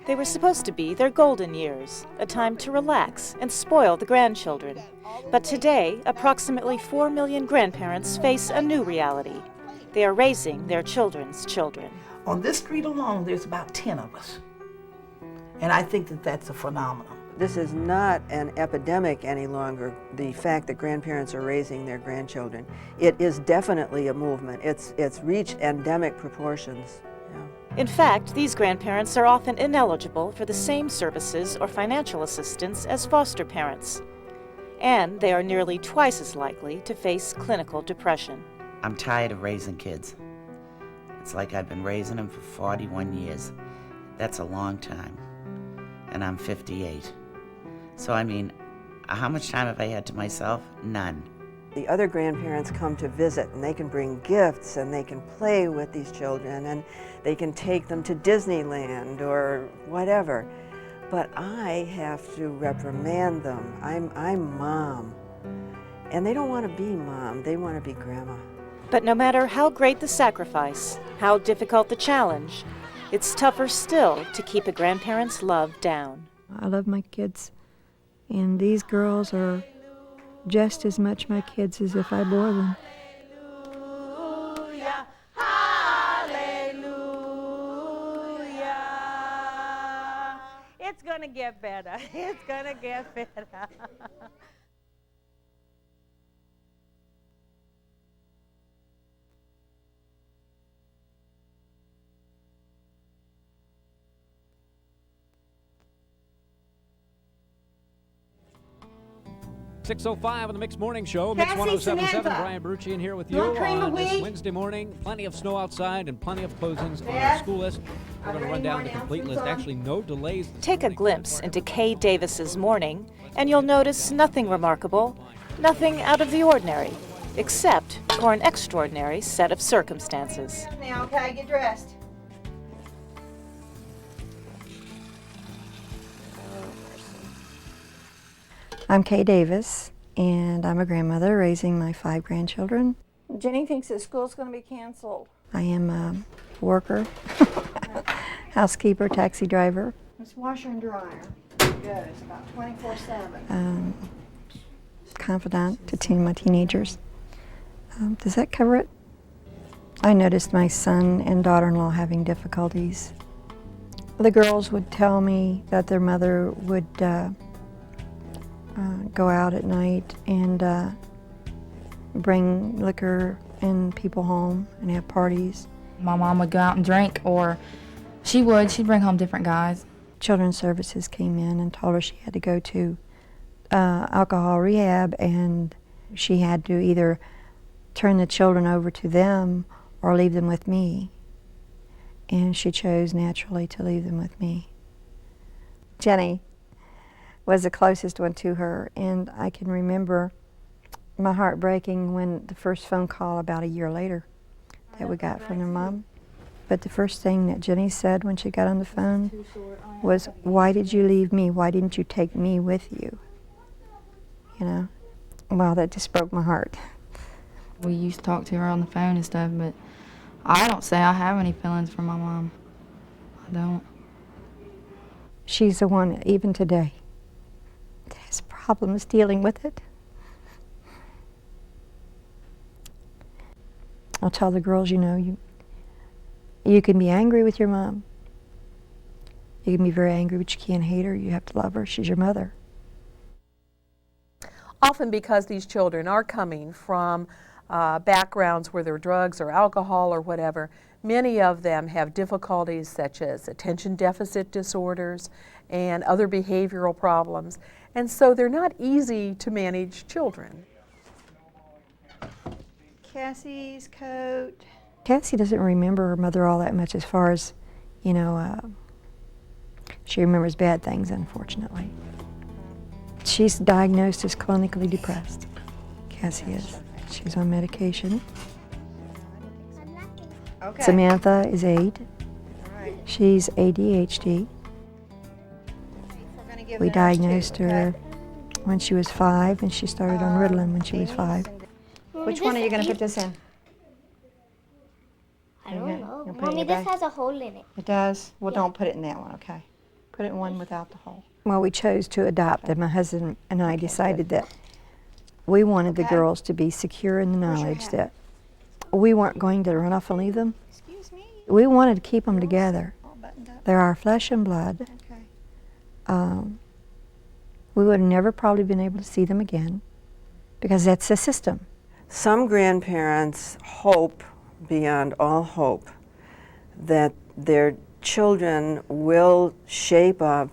They were supposed to be their golden years, a time to relax and spoil the grandchildren. But today, approximately 4 million grandparents face a new reality. They are raising their children's children. On this street alone, there's about 10 of us. And I think that that's a phenomenon. This is not an epidemic any longer, the fact that grandparents are raising their grandchildren. It is definitely a movement. It's reached endemic proportions. Yeah. In fact, these grandparents are often ineligible for the same services or financial assistance as foster parents. And they are nearly twice as likely to face clinical depression. I'm tired of raising kids. It's like I've been raising them for 41 years. That's a long time. And I'm 58. So I mean, how much time have I had to myself? None. The other grandparents come to visit, and they can bring gifts, and they can play with these children, and they can take them to Disneyland or whatever. But I have to reprimand them. I'm mom. And they don't want to be mom, they want to be grandma. But no matter how great the sacrifice, how difficult the challenge, it's tougher still to keep a grandparent's love down. I love my kids, and these girls are just as much my kids as if I bore them. Hallelujah, hallelujah. It's gonna get better. It's gonna get better. .605 on the Mixed Morning Show. Mix Cassie, 1077. Samantha. Brian Berrucci here with You you want cream of on this wheat? Wednesday morning. Plenty of snow outside and plenty of closings on our Dad? school list. We're going to run down the complete list. Actually, no delays. Take a glimpse into Kay Davis's morning, and you'll notice nothing remarkable, nothing out of the ordinary, except for an extraordinary set of circumstances. Now, okay, get dressed. I'm Kay Davis, and I'm a grandmother raising my 5 grandchildren. Jenny thinks that school's gonna be canceled. I am a worker, housekeeper, taxi driver, It's washer and dryer. Good, it's about 24/7. confidant to my teenagers. Does that cover it? I noticed my son and daughter-in-law having difficulties. The girls would tell me that their mother would go out at night and bring liquor and people home and have parties. My mom would go out and drink, or she'd bring home different guys. Children's Services came in and told her she had to go to alcohol rehab, and she had to either turn the children over to them or leave them with me. And she chose naturally to leave them with me. Jenny was the closest one to her, and I can remember my heart breaking when the first phone call about a year later that we got from her mom. But the first thing that Jenny said when she got on the phone was, "Why did you leave me? Why didn't you take me with you?" You know? Well, that just broke my heart. We used to talk to her on the phone and stuff, but I don't say I have any feelings for my mom. I don't. She's the one, even today, that has problems dealing with it. I'll tell the girls, you know, you can be angry with your mom. You can be very angry, but you can't hate her. You have to love her. She's your mother. Often because these children are coming from backgrounds where there are drugs or alcohol or whatever, many of them have difficulties such as attention deficit disorders and other behavioral problems, and so they're not easy to manage children. Cassie's coat. Cassie doesn't remember her mother all that much as far as, you know, she remembers bad things, unfortunately. She's diagnosed as clinically depressed. Cassie is. She's on medication. Okay. Samantha is 8. All right. She's ADHD. We're gonna give We that ours too, diagnosed her when she was 5, and she started on Ritalin when she was 5. Which one are you going to put this in? I don't know. You'll put it in Mommy, your this bag? has a hole in it. It does? Well, don't put it in that one, okay? Put it in one without the hole. Well, we chose to adopt, and my husband and I decided that we wanted the girls to be secure in the knowledge that we weren't going to run off and leave them. Excuse me. We wanted to keep them together. All buttoned up. They're our flesh and blood. Okay. We would have never probably been able to see them again because that's the system. Some grandparents hope beyond all hope that their children will shape up,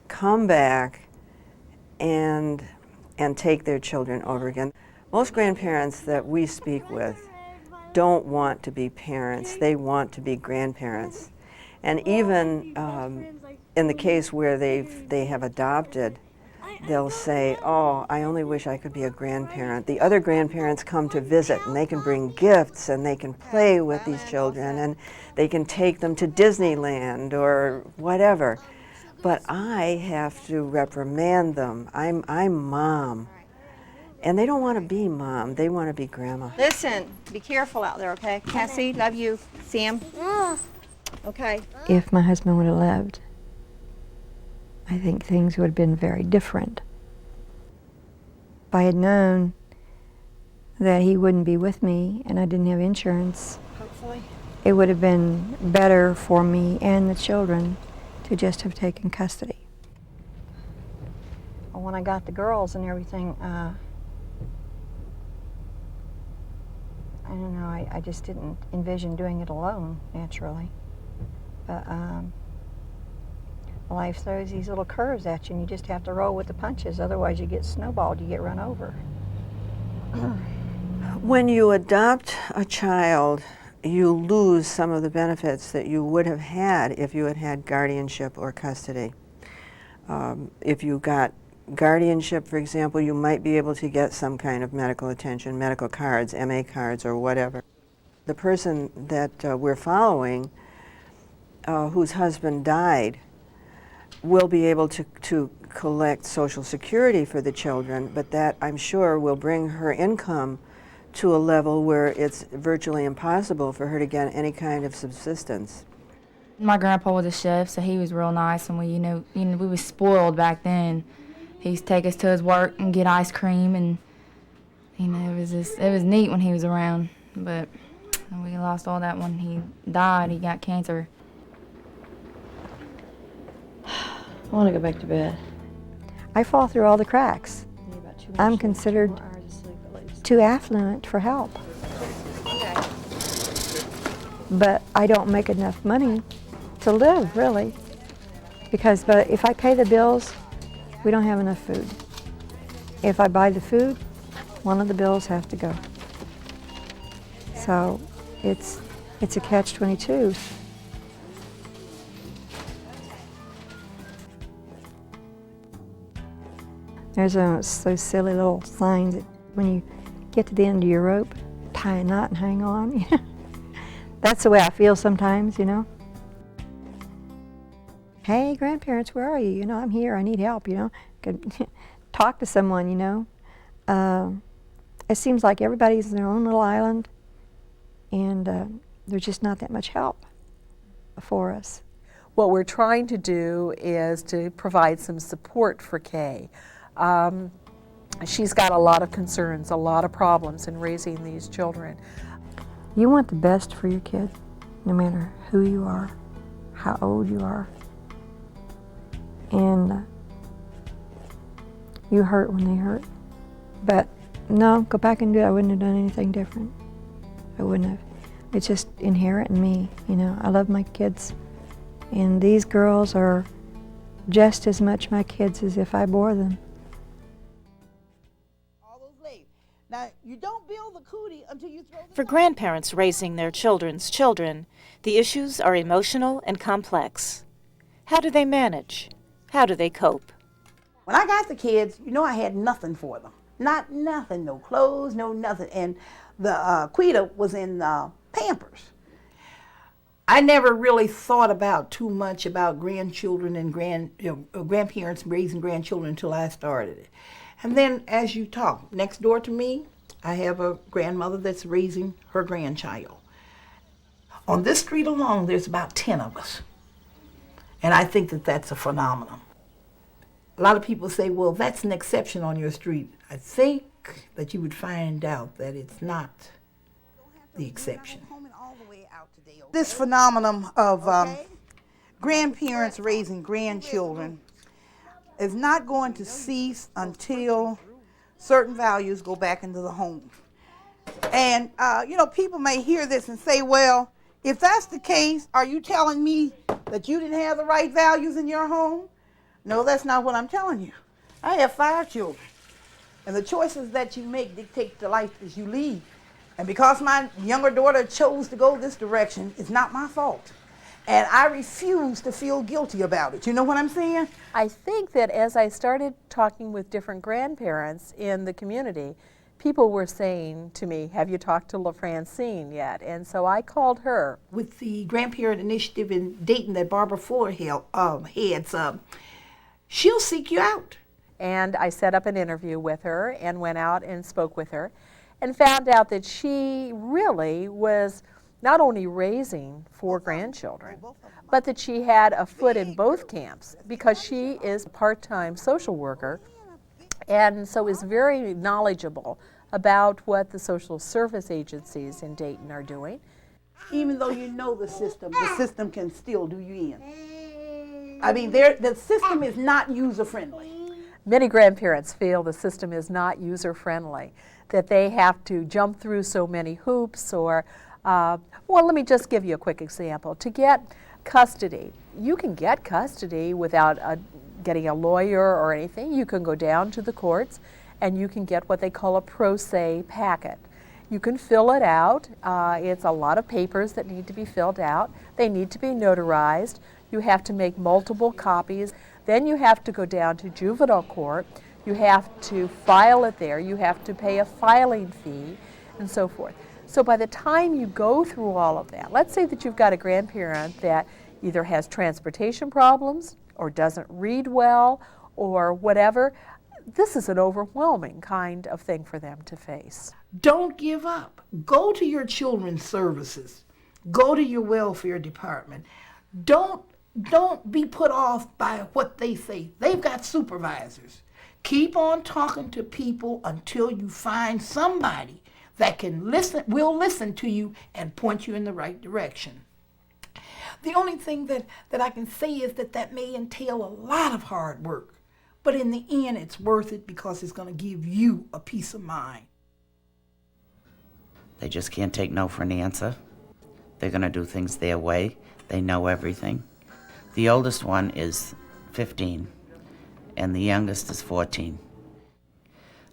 come back, and take their children over again. Most grandparents that we speak with don't want to be parents, they want to be grandparents. And even in the case where they have adopted, they'll say, oh, I only wish I could be a grandparent. The other grandparents come to visit and they can bring gifts and they can play with these children and they can take them to Disneyland or whatever. But I have to reprimand them. I'm mom. And they don't want to be mom, they want to be grandma. Listen, be careful out there, okay? Cassie, love you. Sam? Okay. If my husband would have lived, I think things would have been very different. If I had known that he wouldn't be with me and I didn't have insurance, Hopefully. it would have been better for me and the children to just have taken custody. Well, when I got the girls and everything, I don't know, I just didn't envision doing it alone, naturally. But life throws these little curves at you and you just have to roll with the punches, otherwise you get snowballed, you get run over. When you adopt a child, you lose some of the benefits that you would have had if you had had guardianship or custody. If you got guardianship, for example, you might be able to get some kind of medical attention, medical cards, MA cards or whatever. The person that we're following, whose husband died, will be able to collect Social Security for the children, but that, I'm sure, will bring her income to a level where it's virtually impossible for her to get any kind of subsistence. My grandpa was a chef, so he was real nice, and we was spoiled back then. He used to take us to his work and get ice cream, and it was neat when he was around. But we lost all that when he died. He got cancer. I want to go back to bed. I fall through all the cracks. I'm considered too affluent for help. But I don't make enough money to live, really. But if I pay the bills, we don't have enough food. If I buy the food, one of the bills have to go. So it's a catch-22. There's those silly little signs that when you get to the end of your rope, tie a knot and hang on. That's the way I feel sometimes, you know. Hey, grandparents, where are you? You know, I'm here, I need help, you know. Could talk to someone, you know. It seems like everybody's in their own little island, and there's just not that much help for us. What we're trying to do is to provide some support for Kay. She's got a lot of concerns, a lot of problems in raising these children. You want the best for your kid, no matter who you are, how old you are. And you hurt when they hurt. But no, go back and do it. I wouldn't have done anything different. I wouldn't have. It's just inherent in me, you know. I love my kids. And these girls are just as much my kids as if I bore them. Now, you don't build the cootie until you throw the... For grandparents raising their children's children, the issues are emotional and complex. How do they manage? How do they cope? When I got the kids, you know, I had nothing for them. Nothing, no clothes, no nothing. And the Quita was in Pampers. I never really thought about too much about grandchildren and grandparents raising grandchildren until I started it. And then, as you talk, next door to me, I have a grandmother that's raising her grandchild. On this street alone, there's about 10 of us. And I think that that's a phenomenon. A lot of people say, well, that's an exception on your street. I think that you would find out that it's not the exception. This phenomenon of grandparents raising grandchildren is not going to cease until certain values go back into the home. And, people may hear this and say, well, if that's the case, are you telling me that you didn't have the right values in your home? No, that's not what I'm telling you. I have 5 children, and the choices that you make dictate the life that you lead. And because my younger daughter chose to go this direction, it's not my fault. And I refuse to feel guilty about it. You know what I'm saying? I think that as I started talking with different grandparents in the community, people were saying to me, have you talked to LaFrancine yet? And so I called her. With the grandparent initiative in Dayton that Barbara Fuller heads, she'll seek you out. And I set up an interview with her and went out and spoke with her and found out that she really was not only raising 4 grandchildren, but that she had a foot in both camps because she is a part-time social worker and so is very knowledgeable about what the social service agencies in Dayton are doing. Even though you know the system can still do you in. I mean, the system is not user-friendly. Many grandparents feel the system is not user-friendly, that they have to jump through so many hoops or, well, let me just give you a quick example. To get custody, you can get custody without getting a lawyer or anything. You can go down to the courts and you can get what they call a pro se packet. You can fill it out. It's a lot of papers that need to be filled out. They need to be notarized. You have to make multiple copies. Then you have to go down to juvenile court. You have to file it there. You have to pay a filing fee and so forth. So by the time you go through all of that, let's say that you've got a grandparent that either has transportation problems or doesn't read well or whatever, this is an overwhelming kind of thing for them to face. Don't give up. Go to your children's services. Go to your welfare department. Don't be put off by what they say. They've got supervisors. Keep on talking to people until you find somebody that will listen to you and point you in the right direction. The only thing that I can say is that may entail a lot of hard work, but in the end it's worth it because it's going to give you a peace of mind. They just can't take no for an answer. They're going to do things their way. They know everything. The oldest one is 15, and the youngest is 14.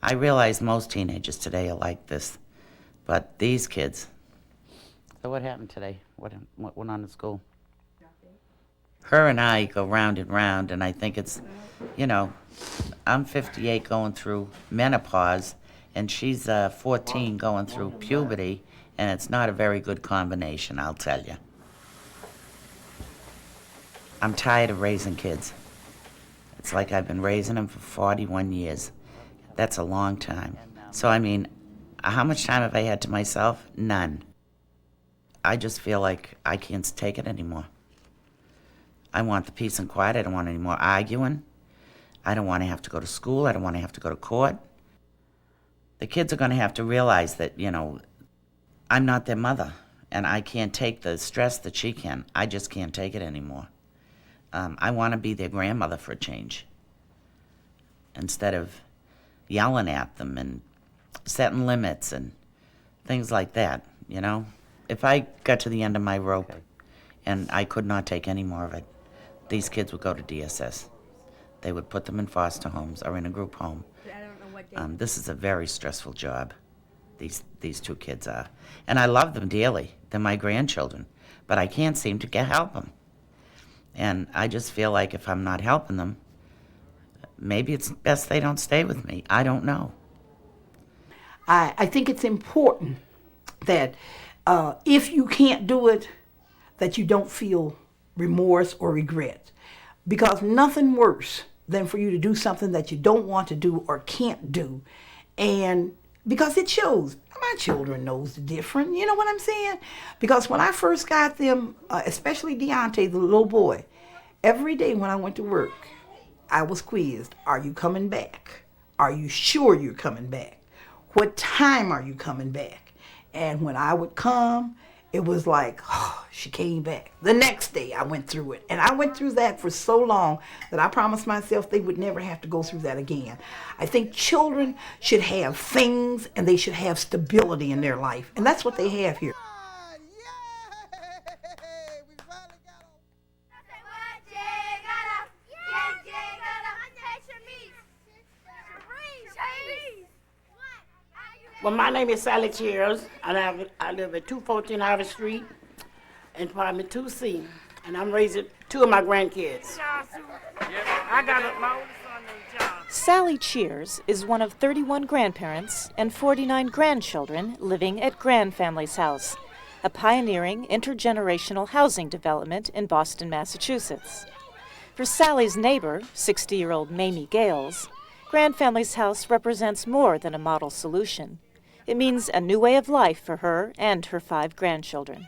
I realize most teenagers today are like this, but these kids. So what happened today? What went on in school? Her and I go round and round, and I think it's, I'm 58 going through menopause, and she's 14 going through puberty, and it's not a very good combination, I'll tell you. I'm tired of raising kids. It's like I've been raising them for 41 years. That's a long time. So, how much time have I had to myself? None. I just feel like I can't take it anymore. I want the peace and quiet. I don't want any more arguing. I don't want to have to go to school. I don't want to have to go to court. The kids are going to have to realize that, I'm not their mother, and I can't take the stress that she can. I just can't take it anymore. I want to be their grandmother for a change, instead of yelling at them and setting limits and things like that, If I got to the end of my rope and I could not take any more of it, these kids would go to DSS. They would put them in foster homes or in a group home. This is a very stressful job, these 2 kids are. And I love them dearly. They're my grandchildren. But I can't seem to help them. And I just feel like if I'm not helping them, maybe it's best they don't stay with me. I don't know. I think it's important that if you can't do it, that you don't feel remorse or regret. Because nothing worse than for you to do something that you don't want to do or can't do. And because it shows. My children knows the difference. You know what I'm saying? Because when I first got them, especially Deontay, the little boy, Every day when I went to work, I was quizzed, are you coming back? Are you sure you're coming back? What time are you coming back? And when I would come, it was like, oh, she came back. The next day I went through it. And I went through that for so long that I promised myself they would never have to go through that again. I think children should have things and they should have stability in their life. And that's what they have here. Well, my name is Sally Cheers, and I live at 214 Harvard Street, in apartment 2C, and I'm raising 2 of my grandkids. I got my oldest son named John. Sally Cheers is one of 31 grandparents and 49 grandchildren living at Grand Family's House, a pioneering intergenerational housing development in Boston, Massachusetts. For Sally's neighbor, 60-year-old Mamie Gales, Grand Family's House represents more than a model solution. It means a new way of life for her and her 5 grandchildren.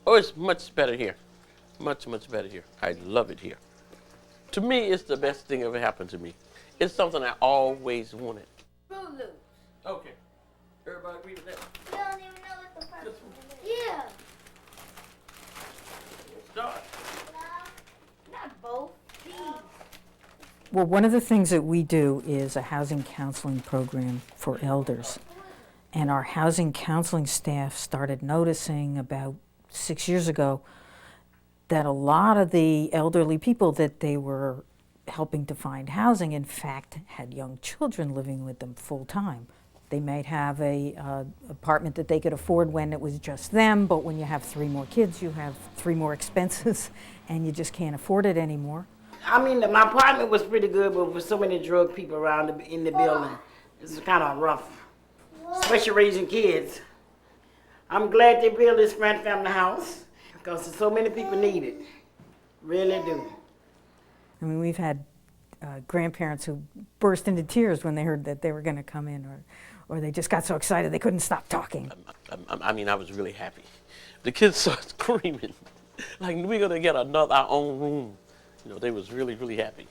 Oh, it's much better here. Much, much better here. I love it here. To me, it's the best thing ever happened to me. It's something I always wanted. Fruit Loops. Okay. Everybody agree with that? You don't even know what the first one is. Yeah. Start. No, not both. These. Well, one of the things that we do is a housing counseling program for elders. And our housing counseling staff started noticing about 6 years ago that a lot of the elderly people that they were helping to find housing, in fact, had young children living with them full time. They might have a apartment that they could afford when it was just them, but when you have 3 more kids, you have 3 more expenses, and you just can't afford it anymore. I mean, my apartment was pretty good, but with so many drug people around in the building, it's kind of rough, especially raising kids. I'm glad they built this Grand Family House because so many people need it, really do. I mean, we've had grandparents who burst into tears when they heard that they were going to come in, or they just got so excited they couldn't stop talking. I mean, I was really happy. The kids started screaming, like, we're going to get our own room. You know, they was really, really happy.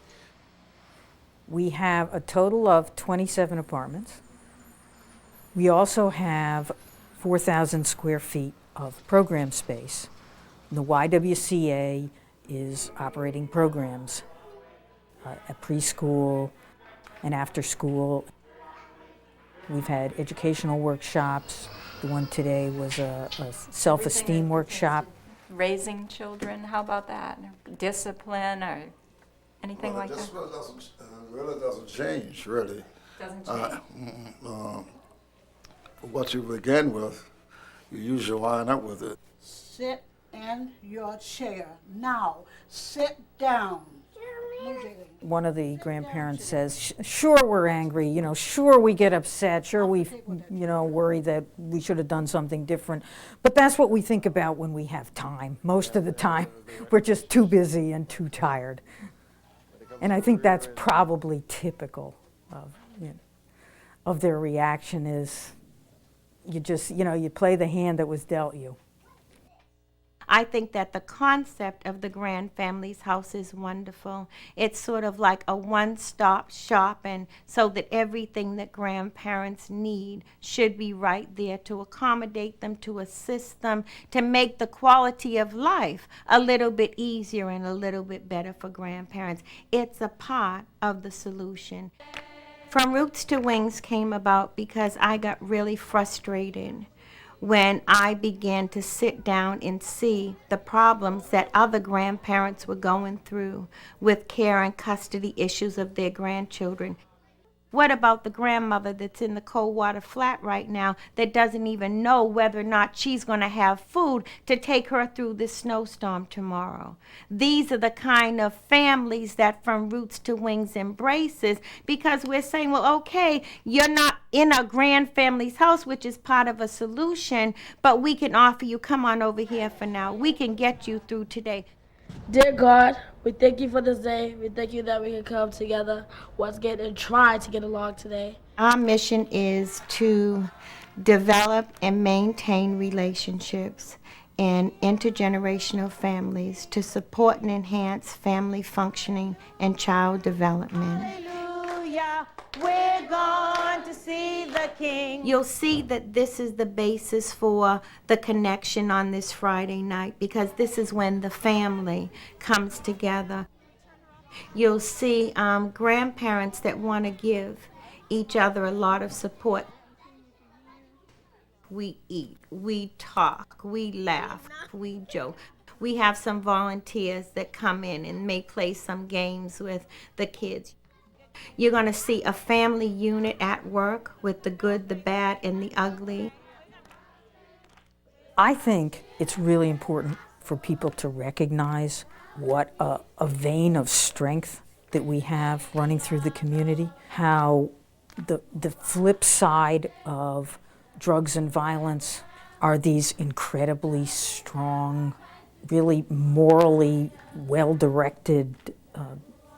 We have a total of 27 apartments. We also have 4,000 square feet of program space. The YWCA is operating programs, a preschool, and after school. We've had educational workshops. The one today was a self-esteem workshop. Raising children, how about that? Discipline or anything like that? Discipline really doesn't change, really. Doesn't change? What you begin with, you usually wind up with it. Sit in your chair. Now, sit down. One of the grandparents says, sure we're angry, you know, sure we get upset, sure we, you know, worry that we should have done something different. But that's what we think about when we have time. Most of the time, we're just too busy and too tired. And I think that's probably typical of, you know, of their reaction is you just, you know, you play the hand that was dealt you. I think that the concept of the Grand Family's House is wonderful. It's sort of like a one-stop shop, and so that everything that grandparents need should be right there to accommodate them, to assist them, to make the quality of life a little bit easier and a little bit better for grandparents. It's a part of the solution. From Roots to Wings came about because I got really frustrated when I began to sit down and see the problems that other grandparents were going through with care and custody issues of their grandchildren. What about the grandmother that's in the Coldwater Flat right now that doesn't even know whether or not she's going to have food to take her through this snowstorm tomorrow? These are the kind of families that From Roots to Wings embraces, because we're saying, well, okay, you're not in a Grand Family's House, which is part of a solution, but we can offer you, come on over here for now. We can get you through today. Dear God, we thank you for this day. We thank you that we can come together once again and try to get along today. Our mission is to develop and maintain relationships in intergenerational families to support and enhance family functioning and child development. Hallelujah, we're going to see the King. You'll see that this is the basis for the connection on this Friday night, because this is when the family comes together. You'll see grandparents that want to give each other a lot of support. We eat, we talk, we laugh, we joke. We have some volunteers that come in and may play some games with the kids. You're going to see a family unit at work with the good, the bad, and the ugly. I think it's really important for people to recognize what a vein of strength that we have running through the community, how the flip side of drugs and violence are these incredibly strong, really morally well-directed,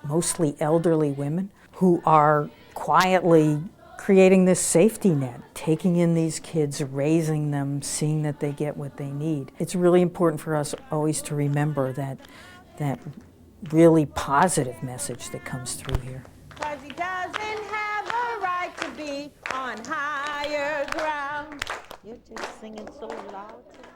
mostly elderly women who are quietly creating this safety net, taking in these kids, raising them, seeing that they get what they need. It's really important for us always to remember that really positive message that comes through here. 'Cause he doesn't have a right to be on higher ground. You're just singing so loud today.